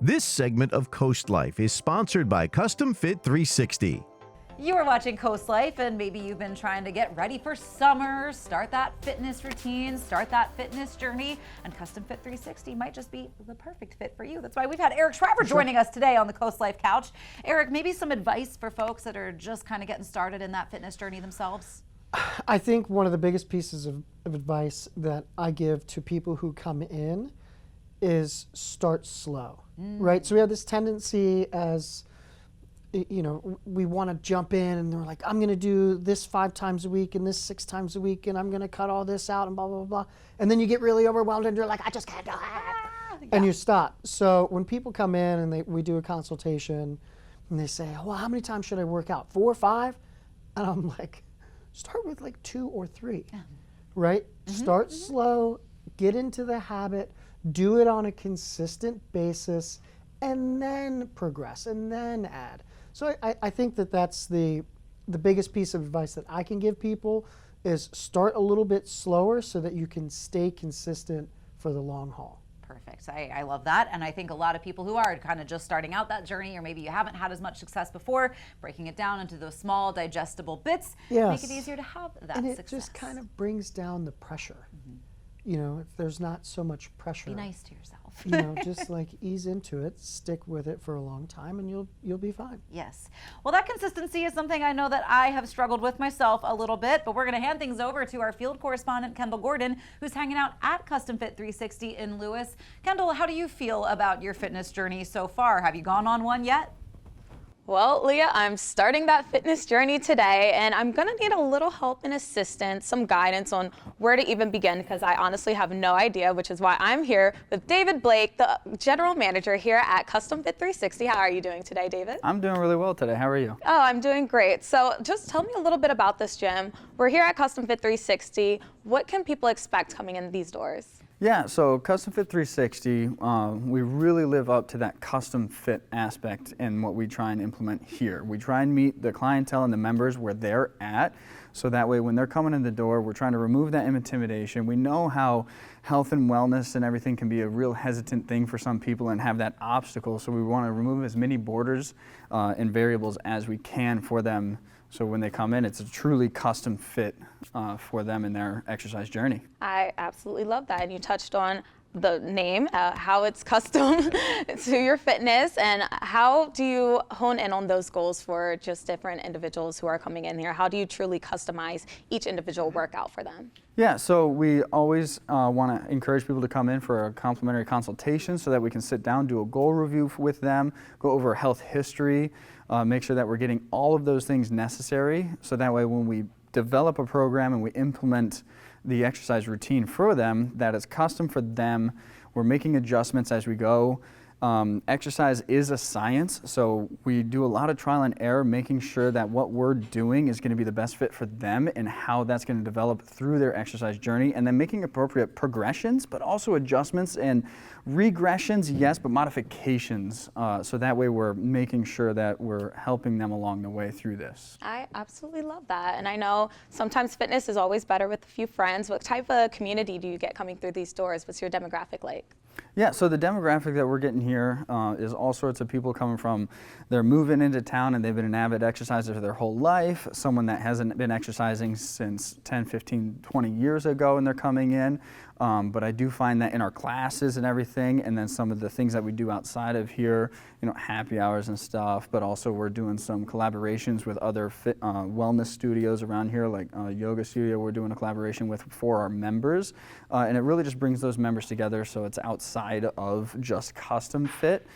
This segment of CoastLife is sponsored by CustomFit360. You are watching CoastLife, and maybe you've been trying to get ready for summer, start that fitness routine, start that fitness journey, and CustomFit360 might just be the perfect fit for you. That's why we've had Eric Schreiber joining us today on the CoastLife couch. Eric, maybe some advice for folks that are just kind of getting started in that fitness journey themselves? I think one of the biggest pieces of advice that I give to people who come in is start slow, right? So we have this tendency as, you know, we want to jump in and we're like, I'm going to do this 5 times a week and this 6 times a week and I'm going to cut all this out and blah, blah, blah. And then you get really overwhelmed and you're like, I just can't do it. And you stop. So when people come in and we do a consultation and they say, well, how many times should I work out? 4 or 5? And I'm like, start with like 2 or 3, right? Start slow, get into the habit, do it on a consistent basis, and then progress, and then add. So I think that that's the biggest piece of advice that I can give people is start a little bit slower so that you can stay consistent for the long haul. Perfect. I love that. And I think a lot of people who are kind of just starting out that journey, or maybe you haven't had as much success before, breaking it down into those small digestible bits, make it easier to have that and it success. just kind of brings down the pressure. You know, if there's not so much pressure. Be nice to yourself. You know, just like ease into it, stick with it for a long time, and you'll be fine. Yes. Well, that consistency is something I know that I have struggled with myself a little bit, but we're going to hand things over to our field correspondent, Kendall Gordon, who's hanging out at CustomFit360 in Lewis. Kendall, how do you feel about your fitness journey so far? Have you gone on one yet? Well, Leah, I'm starting that fitness journey today, and I'm gonna need a little help and assistance, some guidance on where to even begin, because I honestly have no idea, which is why I'm here with David Blake, the general manager here at CustomFit360. How are you doing today, David? I'm doing really well today. How are you? Oh, I'm doing great. So just tell me a little bit about this gym. We're here at CustomFit360. What can people expect coming in these doors? Yeah, so CustomFit360, we really live up to that custom fit aspect in what we try and implement here. We try and meet the clientele and the members where they're at, so that way when they're coming in the door, we're trying to remove that intimidation. We know how health and wellness and everything can be a real hesitant thing for some people and have that obstacle, so we want to remove as many borders and variables as we can for them. So when they come in, it's a truly custom fit for them in their exercise journey. I absolutely love that. And you touched on the name, how it's custom to your fitness, and how do you hone in on those goals for just different individuals who are coming in here? How do you truly customize each individual workout for them? Yeah, so we always want to encourage people to come in for a complimentary consultation so that we can sit down, do a goal review with them, go over health history, make sure that we're getting all of those things necessary, so that way when we develop a program and we implement the exercise routine for them, that is custom for them. We're making adjustments as we go. Exercise is a science, so we do a lot of trial and error, making sure that what we're doing is going to be the best fit for them and how that's going to develop through their exercise journey, and then making appropriate progressions, but also adjustments and regressions, yes, but modifications. So that way we're making sure that we're helping them along the way through this. I absolutely love that. And I know sometimes fitness is always better with a few friends. What type of community do you get coming through these doors? What's your demographic like? Yeah, so the demographic that we're getting here is all sorts of people coming from, they're moving into town and they've been an avid exerciser their whole life, someone that hasn't been exercising since 10, 15, 20 years ago and they're coming in. But I do find that in our classes and everything, and then some of the things that we do outside of here, you know, happy hours and stuff, but also we're doing some collaborations with other wellness studios around here, like yoga studio we're doing a collaboration with for our members. And it really just brings those members together, so it's outside of just custom fit,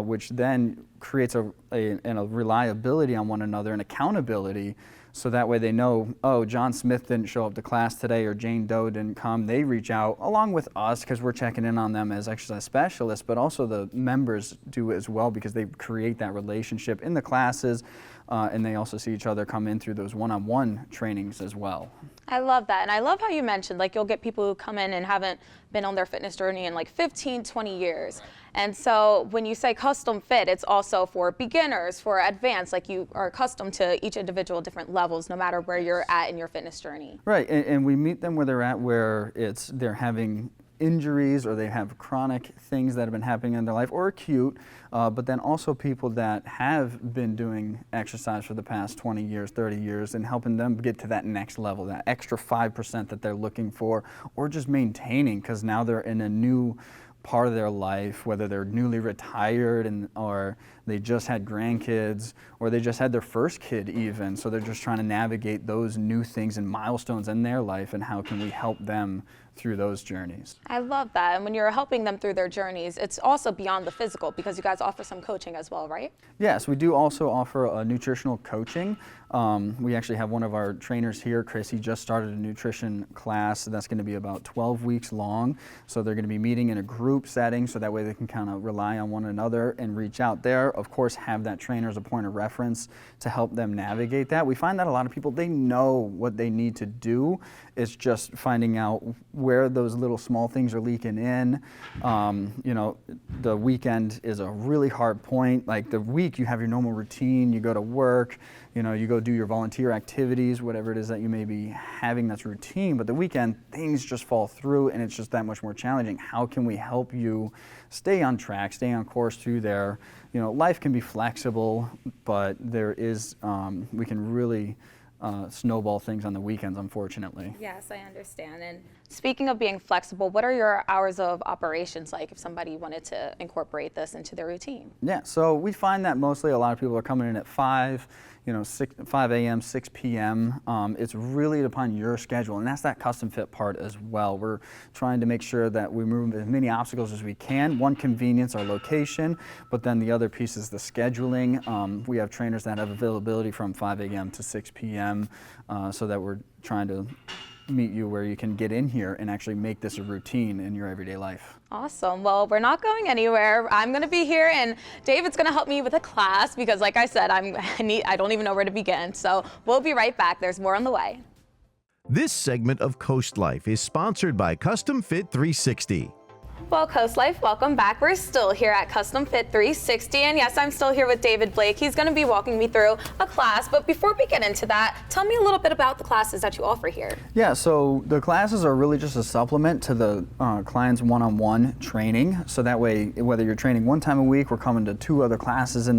which then creates a reliability on one another and accountability. So that way they know, oh, John Smith didn't show up to class today or Jane Doe didn't come. They reach out along with us because we're checking in on them as exercise specialists, but also the members do as well because they create that relationship in the classes, and they also see each other come in through those one-on-one trainings as well. I love that. And I love how you mentioned, like, you'll get people who come in and haven't been on their fitness journey in like 15, 20 years. Right. And so when you say custom fit, it's also for beginners, for advanced, like you are accustomed to each individual different levels, no matter where you're at in your fitness journey. Right, and we meet them where they're at, where they're having injuries or they have chronic things that have been happening in their life or acute, but then also people that have been doing exercise for the past 20 years, 30 years, and helping them get to that next level, that extra 5% that they're looking for, or just maintaining, because now they're in a new part of their life, whether they're newly retired or they just had grandkids or they just had their first kid even. So they're just trying to navigate those new things and milestones in their life, and how can we help them through those journeys. I love that. And when you're helping them through their journeys, it's also beyond the physical, because you guys offer some coaching as well, right? Yes, we do also offer nutritional coaching. We actually have one of our trainers here, Chris. He just started a nutrition class that's going to be about 12 weeks long. So they're going to be meeting in a group setting, so that way they can kind of rely on one another and reach out there. Of course, have that trainer as a point of reference to help them navigate that. We find that a lot of people, they know what they need to do. It's just finding out where those little small things are leaking in. You know, the weekend is a really hard point. Like the week, you have your normal routine, you go to work, you know, you go do your volunteer activities, whatever it is that you may be having that's routine, but the weekend, things just fall through and it's just that much more challenging. How can we help you stay on track, stay on course through there? You know, life can be flexible, but there is, we can really snowball things on the weekends, unfortunately. Yes, I understand. And speaking of being flexible, what are your hours of operations like if somebody wanted to incorporate this into their routine? Yeah, so we find that mostly a lot of people are coming in at 5 a.m., 6 p.m. It's really upon your schedule, and that's that custom fit part as well. We're trying to make sure that we remove as many obstacles as we can. One, convenience, our location, but then the other piece is the scheduling. We have trainers that have availability from 5 a.m. to 6 p.m. So that we're trying to meet you where you can get in here and actually make this a routine in your everyday life. Awesome. Well, we're not going anywhere. I'm going to be here, and David's going to help me with a class because, like I said, I don't even know where to begin. So we'll be right back. There's more on the way. This segment of CoastLife is sponsored by CustomFit360. Well, CoastLife, welcome back. We're still here at CustomFit360, and yes, I'm still here with David Blake. He's going to be walking me through a class, but before we get into that, tell me a little bit about the classes that you offer here. Yeah, so the classes are really just a supplement to the client's one-on-one training. So that way, whether you're training one time a week, we're coming to 2 other classes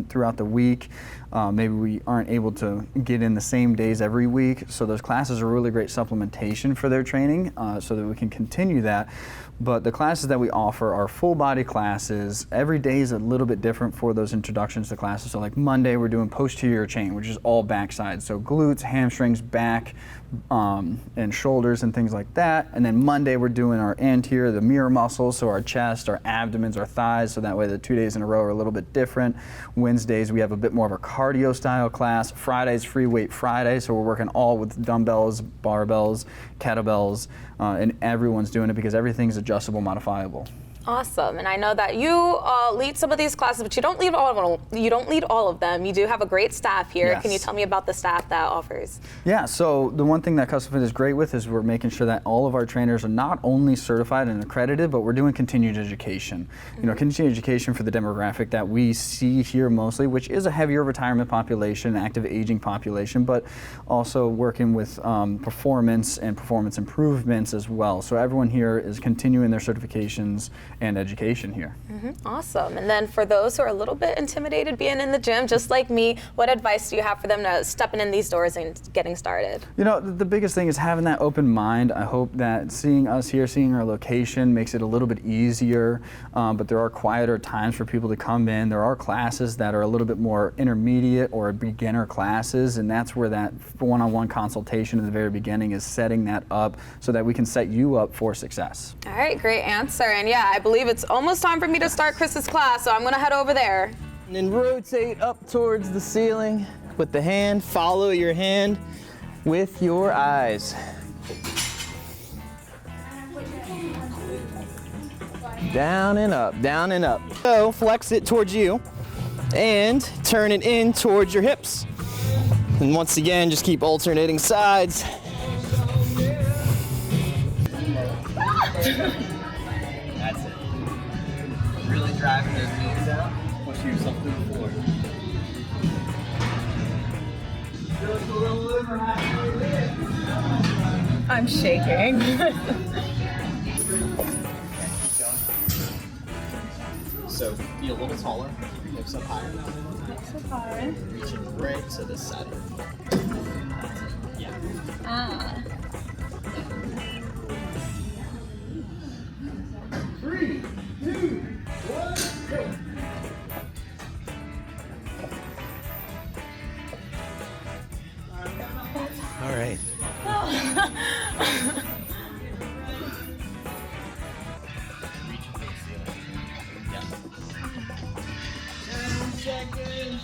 throughout the week. Maybe we aren't able to get in the same days every week. So those classes are really great supplementation for their training so that we can continue that. But the classes that we offer are full body classes. Every day is a little bit different for those introductions to classes. So like Monday, we're doing posterior chain, which is all backside. So glutes, hamstrings, back, and shoulders and things like that. And then Monday, we're doing our anterior, the mirror muscles, so our chest, our abdomens, our thighs. So that way the 2 days in a row are a little bit different. Wednesdays, we have a bit more of a cardio style class. Fridays, free weight Friday. So we're working all with dumbbells, barbells, kettlebells, and everyone's doing it because everything's adjustable, modifiable. Awesome, and I know that you lead some of these classes, but you don't lead all of them. You don't lead all of them. You do have a great staff here. Yes. Can you tell me about the staff that offers? Yeah, so the one thing that CustomFit is great with is we're making sure that all of our trainers are not only certified and accredited, but we're doing continued education. You know, continued education for the demographic that we see here mostly, which is a heavier retirement population, active aging population, but also working with performance and performance improvements as well. So everyone here is continuing their certifications and education here. Awesome. And then for those who are a little bit intimidated being in the gym, just like me, what advice do you have for them to stepping in these doors and getting started? You know, the biggest thing is having that open mind. I hope that seeing us here, seeing our location makes it a little bit easier, but there are quieter times for people to come in. There are classes that are a little bit more intermediate or beginner classes, and that's where that one-on-one consultation at the very beginning is setting that up so that we can set you up for success. All right, great answer. And yeah, I believe it's almost time for me to start Chris's class, so I'm gonna head over there. And then rotate up towards the ceiling with the hand. Follow your hand with your eyes. Down and up, down and up. So flex it towards you and turn it in towards your hips. And once again, just keep alternating sides. That's it. Really driving those knees out. Push yourself to the floor. I'm shaking. Be a little taller. Hips up higher. Hips up high. Reaching right to this side. Yeah. Ah. 3, 2, 1, go. All right. Reaching for the ceiling. Yeah. 10 seconds.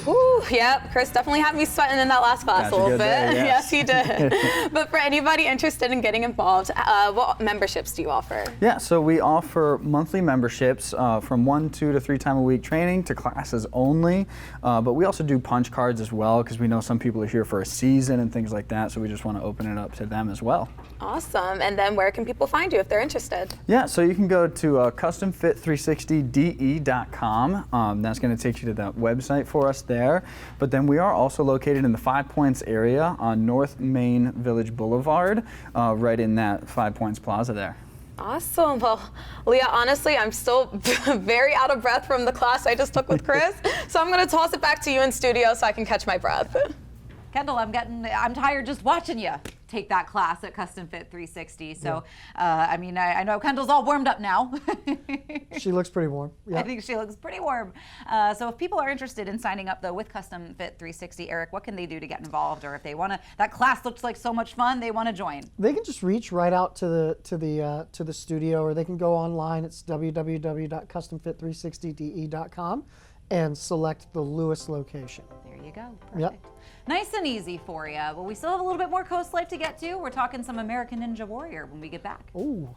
Ooh, yep, Chris definitely had me sweating in that last class Got a you little good bit. there, yes. Yes, he did. But for anybody interested in getting involved, what memberships do you offer? Yeah, so we offer monthly memberships from 1, 2 to 3 times a week training to classes only. But we also do punch cards as well because we know some people are here for a season and things like that. So we just want to open it up to them as well. Awesome. And then where can people find you if they're interested? Yeah, so you can go to CustomFit360de.com. That's going to take you to that website for us there. But then we are also located in the 5 Points area on North Main Village Boulevard, right in that 5 Points Plaza there. Awesome. Well, Leah, honestly, I'm still very out of breath from the class I just took with Chris. So I'm going to toss it back to you in studio so I can catch my breath. Kendall, I'm tired just watching you take that class at CustomFit360. So, I mean, I know Kendall's all warmed up now. She looks pretty warm. Yeah. I think she looks pretty warm. So if people are interested in signing up though with CustomFit360, Eric, what can they do to get involved? Or if they want to, that class looks like so much fun, they want to join. They can just reach right out to the studio, or they can go online. It's www.CustomFit360de.com and select the Lewis location. There you go. Perfect. Yep. Nice and easy for you. But we still have a little bit more Coast Life to get to. We're talking some American Ninja Warrior when we get back. Ooh.